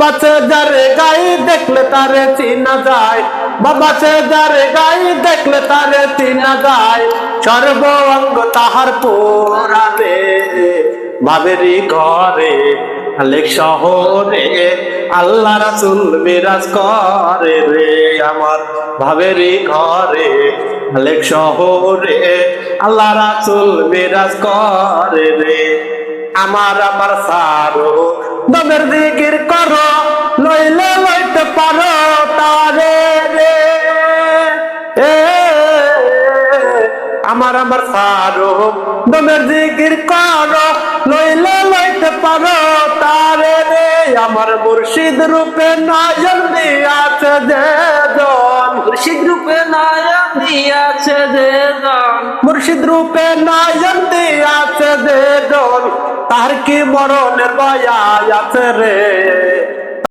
বাঁচে যারে গাই দেখলে তারে চিনা যায়, বাঁচে যারে গাই দেখলে তারে চিনা যায়, সর্ব অঙ্গ তাহার পোড়াবে। ভাবেরি ঘরে খালেক শহরে আল্লাহ রাসূল বিরাজ করে রে আমার। ভাবেরি ঘরে খালেক শহরে আল্লাহ রাসূল বিরাজ করে রে। আমার সারো দমের জিকির করো, লইলে লইতে পারো তারে রে। আমার সারো দমের জিকির করো, লইলে লইতে পারো তারে রে। আমার মুর্শিদ রূপে নয়ন দিয়াছে যে জন, মুর্শিদ রূপে নয়ন দিয়াছে যে জন, মুর্শিদ রূপে নয়ন দিয়াছে যে জন, তার কি মরণের বয়া আছে রে।